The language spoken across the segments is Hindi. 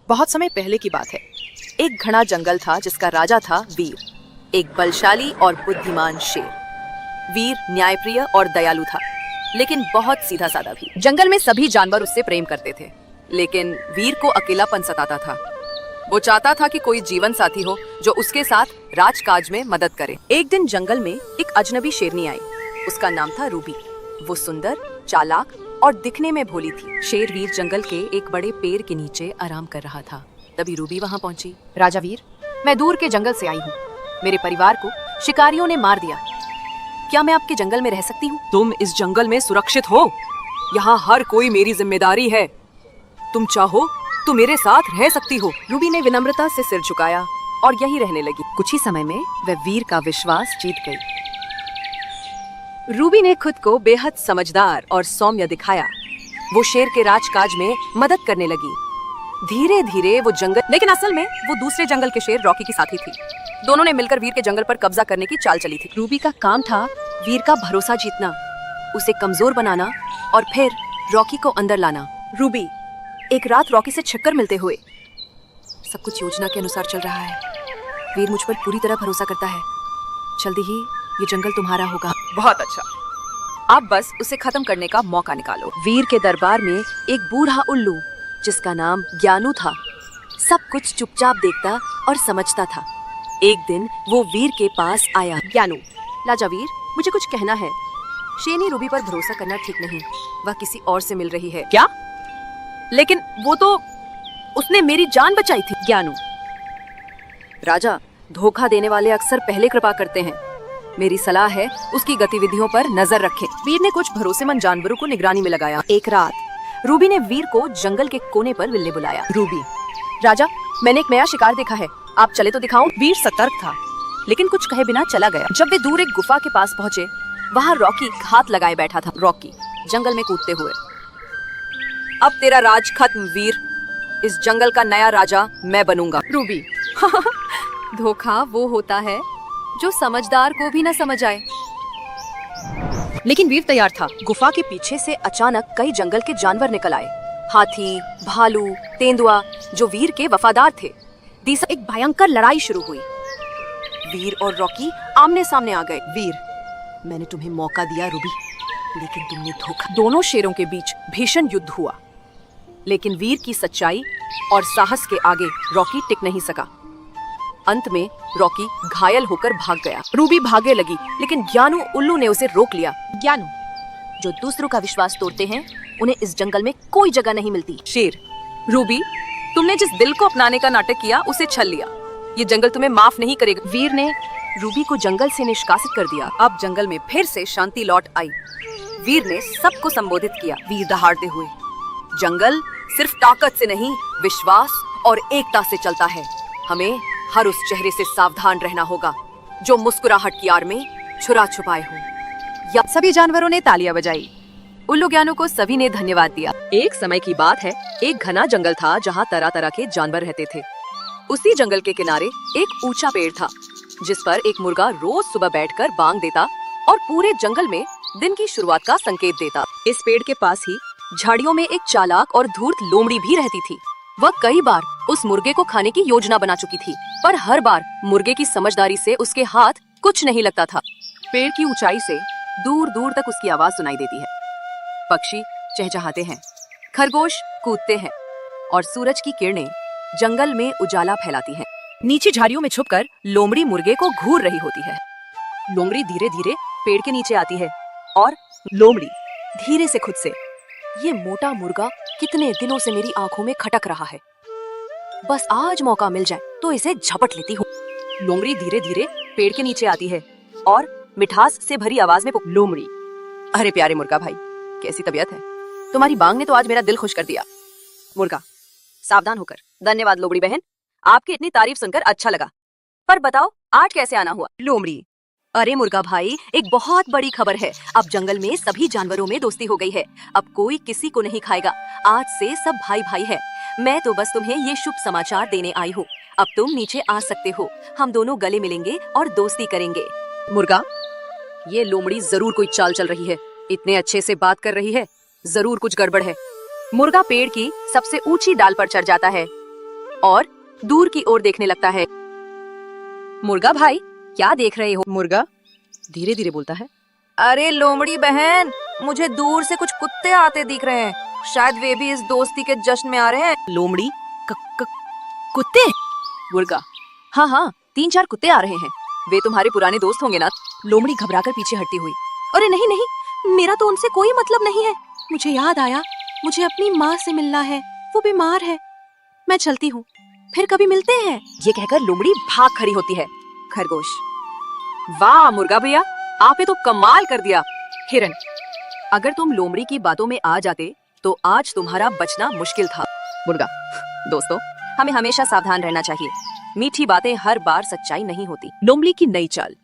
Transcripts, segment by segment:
बहुत समय पहले की बात है। एक घना जंगल था जिसका राजा था वीर, एक बलशाली और बुद्धिमान शेर। वीर न्यायप्रिय और दयालु था, लेकिन बहुत सीधा साधा भी। जंगल में सभी जानवर उससे प्रेम करते थे, लेकिन वीर को अकेलापन सताता था। वो चाहता था कि कोई जीवन साथी हो जो उसके साथ राजकाज में मदद करे। एक दिन जंगल में एक अजनबी शेरनी आई। उसका नाम था रूबी। वो सुंदर, चालाक और दिखने में भोली थी। शेर वीर जंगल के एक बड़े पेड़ के नीचे आराम कर रहा था। तभी रूबी वहाँ पहुंची। राजा वीर, मैं दूर के जंगल से आई हूँ। मेरे परिवार को शिकारियों ने मार दिया। क्या मैं आपके जंगल में रह सकती हूँ? तुम इस जंगल में सुरक्षित हो। यहाँ हर कोई मेरी जिम्मेदारी है। तुम चाहो तो मेरे साथ रह सकती हो। रूबी ने विनम्रता से सिर झुकाया और यहीं रहने लगी। कुछ ही समय में वह वीर का विश्वास जीत गई। रूबी ने खुद को बेहद समझदार और सौम्य दिखाया। वो शेर के राजकाज में मदद करने लगी। धीरे धीरे वो जंगल, लेकिन असल में वो दूसरे जंगल के शेर रॉकी की साथी थी। दोनों ने मिलकर वीर के जंगल पर कब्जा करने की चाल चली थी। रूबी का काम था वीर का भरोसा जीतना, उसे कमजोर बनाना और फिर रॉकी को अंदर लाना। रूबी, एक रात रॉकी से छक्कर मिलते हुए। सब कुछ योजना के अनुसार चल रहा है। वीर मुझ पर पूरी तरह भरोसा करता है। जल्दी ही ये जंगल तुम्हारा होगा। बहुत अच्छा, आप बस उसे खत्म करने का मौका निकालो। वीर के दरबार में एक बूढ़ा उल्लू जिसका नाम ज्ञानू था, सब कुछ चुपचाप देखता और समझता था। एक दिन वो वीर के पास आया। ज्ञानू, राजा वीर, मुझे कुछ कहना है। शेरनी रूबी पर भरोसा करना ठीक नहीं। वह किसी और से मिल रही है। क्या? लेकिन वो तो, उसने मेरी जान बचाई थी। ज्ञानू, राजा, धोखा देने वाले अक्सर पहले कृपा करते हैं। मेरी सलाह है उसकी गतिविधियों पर नजर रखें। वीर ने कुछ भरोसेमंद जानवरों को निगरानी में लगाया। एक रात रूबी ने वीर को जंगल के कोने पर मिलने बुलाया। रूबी, राजा, मैंने एक नया शिकार देखा है, आप चले तो दिखाऊं? वीर सतर्क था, लेकिन कुछ कहे बिना चला गया। जब वे दूर एक गुफा के पास पहुँचे, वहाँ रॉकी हाथ लगाए बैठा था। रॉकी जंगल में कूदते हुए, अब तेरा राज खत्म वीर। इस जंगल का नया राजा मैं बनूंगा। रूबी, धोखा वो होता है जो समझदार को भी न समझ आए। लेकिन वीर तैयार था। गुफा के पीछे से अचानक कई जंगल के जानवर निकल आए। हाथी, भालू, तेंदुआ, जो वीर के वफादार थे। एक भयंकर लड़ाई शुरू हुई। वीर और रॉकी आमने सामने आ गए। वीर, मैंने तुम्हें मौका दिया रूबी, लेकिन तुमने धोखा। दोनों शेरों के बीच भीषण युद्ध हुआ, लेकिन वीर की सच्चाई और साहस के आगे रॉकी टिक नहीं सका। अंत में रॉकी घायल होकर भाग गया। रूबी भागने लगी, लेकिन ज्ञानू उल्लू ने उसे रोक लिया। ज्ञानू, जो दूसरों का विश्वास तोड़ते हैं उन्हें इस जंगल में कोई जगह नहीं मिलती। शेर, रूबी, तुमने जिस दिल को अपनाने का नाटक किया उसे छल लिया। ये जंगल तुम्हें माफ नहीं करेगा। वीर ने रूबी को जंगल से निष्कासित कर दिया। अब जंगल में फिर से शांति लौट आई। वीर ने सबको संबोधित किया। वीर दहाड़ते हुए, जंगल सिर्फ ताकत से नहीं, विश्वास और एकता से चलता है। हमें हर उस चेहरे से सावधान रहना होगा जो मुस्कुराहट की आड़ में छुरा छुपाए हो। सभी जानवरों ने तालियां बजाई। उल्लू ज्ञानू को सभी ने धन्यवाद दिया। एक समय की बात है, एक घना जंगल था जहाँ तरह तरह के जानवर रहते थे। उसी जंगल के किनारे एक ऊंचा पेड़ था जिस पर एक मुर्गा रोज सुबह बैठकर बांग देता और पूरे जंगल में दिन की शुरुआत का संकेत देता। इस पेड़ के पास ही झाड़ियों में एक चालाक और धूर्त लोमड़ी भी रहती थी। वह कई बार उस मुर्गे को खाने की योजना बना चुकी थी, पर हर बार मुर्गे की समझदारी से उसके हाथ कुछ नहीं लगता था। पेड़ की ऊंचाई से दूर दूर तक उसकी आवाज सुनाई देती है। पक्षी चहचहाते हैं, खरगोश कूदते हैं और सूरज की किरणें जंगल में उजाला फैलाती हैं। नीचे झाड़ियों में छुपकर लोमड़ी मुर्गे को घूर रही होती है। लोमड़ी धीरे धीरे पेड़ के नीचे आती है और लोमड़ी धीरे से खुद से, ये मोटा मुर्गा कितने दिनों से मेरी आंखों में खटक रहा है, बस आज मौका मिल जाए तो इसे झपट लेती हूँ। लोमड़ी धीरे धीरे पेड़ के नीचे आती है और मिठास से भरी आवाज में लोमड़ी, अरे प्यारे मुर्गा भाई, कैसी तबीयत है? तुम्हारी बांग ने तो आज मेरा दिल खुश कर दिया। मुर्गा, सावधान होकर। धन्यवाद लोमड़ी बहन, आपकी इतनी तारीफ सुनकर अच्छा लगा, पर बताओ आज कैसे आना हुआ? लोमड़ी, अरे मुर्गा भाई, एक बहुत बड़ी खबर है। अब जंगल में सभी जानवरों में दोस्ती हो गई है। अब कोई किसी को नहीं खाएगा। आज से सब भाई भाई है। मैं तो बस तुम्हें ये शुभ समाचार देने आई हूँ। अब तुम नीचे आ सकते हो। हम दोनों गले मिलेंगे और दोस्ती करेंगे। मुर्गा, ये लोमड़ी जरूर कोई चाल चल रही है। इतने अच्छे से बात कर रही है, जरूर कुछ गड़बड़ है। मुर्गा पेड़ की सबसे ऊंची डाल पर चढ़ जाता है और दूर की ओर देखने लगता है। मुर्गा भाई, क्या देख रहे हो? मुर्गा धीरे धीरे बोलता है। अरे लोमड़ी बहन, मुझे दूर से कुछ कुत्ते आते दिख रहे हैं। शायद वे भी इस दोस्ती के जश्न में आ रहे हैं। लोमड़ी कुत्ते? मुर्गा, हाँ हाँ, 3-4 कुत्ते आ रहे हैं। वे तुम्हारे पुराने दोस्त होंगे ना? लोमड़ी घबराकर पीछे हटती हुई। अरे नहीं नहीं, मेरा तो उनसे कोई मतलब नहीं है। मुझे याद आया, मुझे अपनी माँ से मिलना है, वो बीमार है। मैं चलती हूँ, फिर कभी मिलते हैं। ये कहकर लोमड़ी भाग खड़ी होती है। खरगोश, वाह मुर्गा भैया, आपने तो कमाल कर दिया। हिरन, अगर तुम लोमड़ी की बातों में आ जाते तो आज तुम्हारा बचना मुश्किल था। मुर्गा, दोस्तों, हमें हमेशा सावधान रहना चाहिए। मीठी बातें हर बार सच्चाई नहीं होती। लोमड़ी की नई चाल।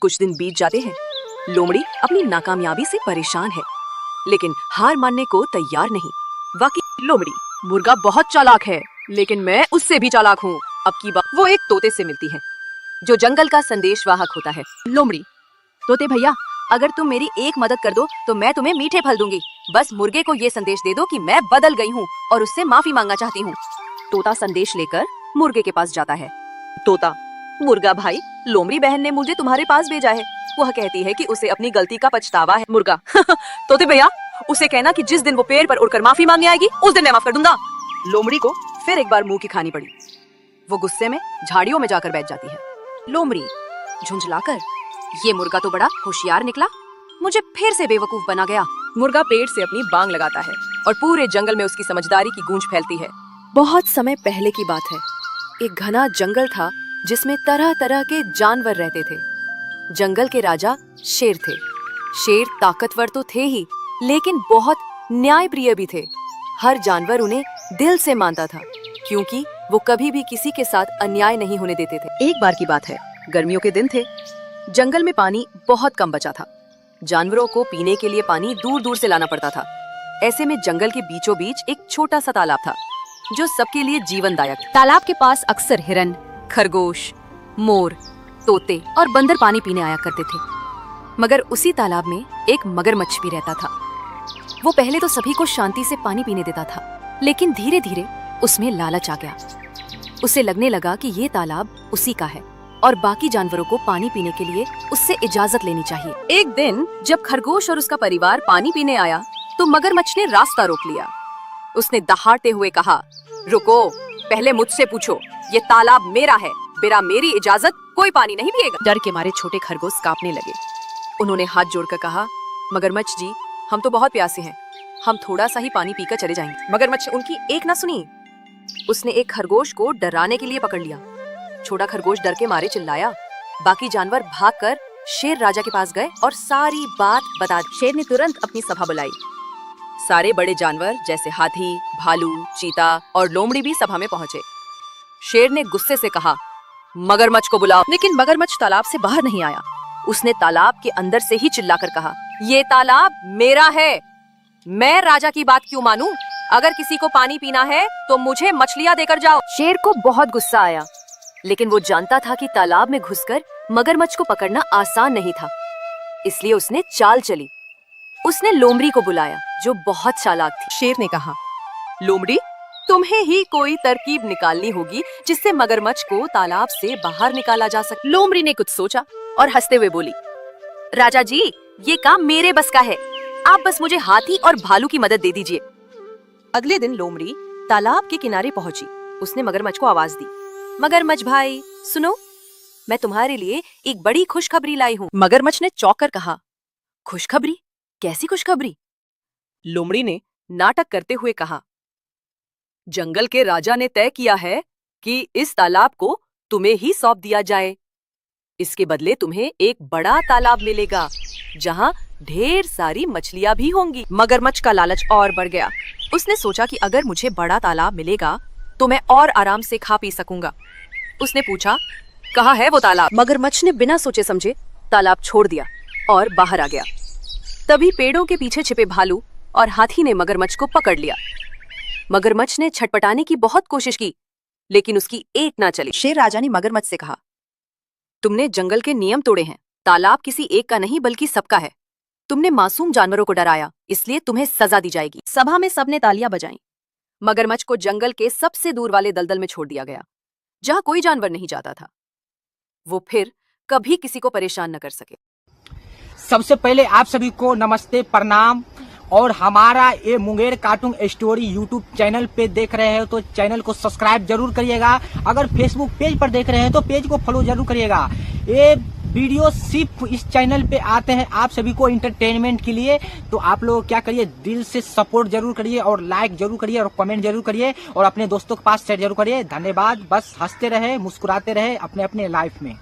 कुछ दिन बीत जाते हैं। लोमड़ी अपनी नाकामयाबी से परेशान है, लेकिन हार मानने को तैयार नहीं। वाकई लोमड़ी, मुर्गा बहुत चालाक है, लेकिन मैं उससे भी चालाक हूँ। अब की बात वो एक तोते से मिलती है, जो जंगल का संदेशवाहक होता है। लोमड़ी, तोते भैया, अगर तुम मेरी एक मदद कर दो तो मैं तुम्हें मीठे फल दूंगी। बस मुर्गे को ये संदेश दे दो कि मैं बदल गई हूँ और उससे माफी मांगना चाहती हूँ। तोता संदेश लेकर मुर्गे के पास जाता है। तोता, मुर्गा भाई, लोमड़ी बहन ने मुझे तुम्हारे पास भेजा है। वह कहती है कि उसे अपनी गलती का पछतावा है। मुर्गा, तोते भैया, उसे कहना कि जिस दिन वो पेड़ पर उड़कर माफी मांगने आएगी, उस दिन मैं माफ कर दूंगा। लोमड़ी को फिर एक बार मुंह की खानी पड़ी। वो गुस्से में झाड़ियों में जाकर बैठ जाती है। लोमड़ी झुंझलाकर, ये मुर्गा तो बड़ा होशियार निकला, मुझे फिर से बेवकूफ बना गया। मुर्गा पेड़ से अपनी बांग लगाता है और पूरे जंगल में उसकी समझदारी की गूंज फैलती है। बहुत समय पहले की बात है। एक घना जंगल था जिसमें तरह तरह के जानवर रहते थे। जंगल के राजा शेर थे। शेर ताकतवर तो थे ही, लेकिन बहुत न्यायप्रिय भी थे। हर जानवर उन्हें दिल से मानता था, क्योंकि वो कभी भी किसी के साथ अन्याय नहीं होने देते थे। एक बार की बात है, गर्मियों के दिन थे। जंगल में पानी बहुत कम बचा था। जानवरों को पीने के लिए पानी दूर दूर से लाना पड़ता था। ऐसे में जंगल के बीचों बीच एक छोटा सा तालाब था, जो सबके लिए जीवनदायक था। तालाब के पास अक्सर हिरन, खरगोश, मोर, तोते और बंदर पानी पीने आया करते थे। मगर उसी तालाब में एक मगरमच्छ भी रहता था। वो पहले तो सभी को शांति से पानी पीने देता था, लेकिन धीरे धीरे उसमें लालच आ गया। उसे लगने लगा कि ये तालाब उसी का है और बाकी जानवरों को पानी पीने के लिए उससे इजाजत लेनी चाहिए। एक दिन जब खरगोश और उसका परिवार पानी पीने आया, तो मगरमच्छ ने रास्ता रोक लिया। उसने दहाड़ते हुए कहा, रुको, पहले मुझसे पूछो, ये तालाब मेरा है, बिना मेरी इजाजत कोई पानी नहीं पिएगा। डर के मारे छोटे खरगोश कांपने लगे। उन्होंने हाथ जोड़कर कहा, मगरमच्छ जी, हम तो बहुत प्यासे हैं, हम थोड़ा सा ही पानी पीकर चले जाएंगे। मगरमच्छ उनकी एक ना सुनी। उसने एक खरगोश को डराने के लिए पकड़ लिया। छोटा खरगोश डर के मारे चिल्लाया। बाकी जानवर भागकर शेर राजा के पास गए और सारी बात बता दी। शेर ने तुरंत अपनी सभा बुलाई। सारे बड़े जानवर जैसे हाथी, भालू, चीता और लोमड़ी भी सभा में पहुंचे। शेर ने गुस्से से कहा, मगरमच्छ को बुलाओ। लेकिन मगरमच्छ तालाब से बाहर नहीं आया। उसने तालाब के अंदर से ही चिल्लाकर कहा, ये तालाब मेरा है, मैं राजा की बात क्यों मानूं? अगर किसी को पानी पीना है तो मुझे मछलियां देकर जाओ। शेर को बहुत गुस्सा आया, लेकिन वो जानता था कि तालाब में घुसकर मगरमच्छ को पकड़ना आसान नहीं था, इसलिए उसने चाल चली। उसने लोमड़ी को बुलाया, जो बहुत चालाक थी। शेर ने कहा, लोमड़ी, तुम्हें ही कोई तरकीब निकालनी होगी जिससे मगरमच्छ को तालाब से बाहर निकाला जा सके। लोमड़ी ने कुछ सोचा और हंसते हुए बोली, राजा जी, ये काम मेरे बस का है, आप बस मुझे हाथी और भालू की मदद दे दीजिए। अगले दिन लोमड़ी तालाब के किनारे पहुंची। उसने मगरमच्छ को आवाज दी, मगरमच्छ भाई सुनो, मैं तुम्हारे लिए एक बड़ी खुशखबरी लाई हूँ। मगरमच्छ ने चौंक कर कहा, खुशखबरी? कैसी खुशखबरी? लोमड़ी ने नाटक करते हुए कहा, जंगल के राजा ने तय किया है कि इस तालाब को तुम्हें ही सौंप दिया जाए। इसके बदले तुम्हें एक बड़ा तालाब मिलेगा, जहाँ ढेर सारी मछलियाँ भी होंगी। मगरमच्छ का लालच और बढ़ गया। उसने सोचा कि अगर मुझे बड़ा तालाब मिलेगा तो मैं और आराम से खा पी सकूंगा। उसने पूछा, कहाँ है वो तालाब? मगरमच्छ ने बिना सोचे समझे तालाब छोड़ दिया और बाहर आ गया। तभी पेड़ों के पीछे छिपे भालू और हाथी ने मगरमच्छ को पकड़ लिया। मगरमच्छ ने छटपटाने की बहुत कोशिश की, लेकिन उसकी एक ना चली। शेर राजा ने मगरमच्छ से कहा, तुमने जंगल के नियम तोड़े हैं। तालाब किसी एक का नहीं बल्कि सबका है। तुमने मासूम जानवरों को डराया, इसलिए तुम्हें सजा दी जाएगी। सभा में सबने तालियां बजाईं। मगरमच्छ को जंगल के सबसे दूर वाले दलदल में छोड़ दिया गया, जहां कोई जानवर नहीं जाता था। वो फिर कभी किसी को परेशान न कर सके। सबसे पहले आप सभी को नमस्ते, प्रणाम। और हमारा ये Munger cartoon story YouTube channel पे देख रहे हैं तो चैनल को सब्सक्राइब जरूर करिएगा। अगर फेसबुक पेज पर देख रहे हैं तो पेज को फॉलो जरूर करिएगा। ये वीडियो सिर्फ इस चैनल पे आते हैं आप सभी को इंटरटेनमेंट के लिए, तो आप लोग क्या करिए, दिल से सपोर्ट जरूर करिए और लाइक जरूर करिए और कमेंट जरूर करिए और अपने दोस्तों के पास शेयर जरूर करिए। धन्यवाद। बस हंसते रहे, मुस्कुराते रहे अपने अपने लाइफ में।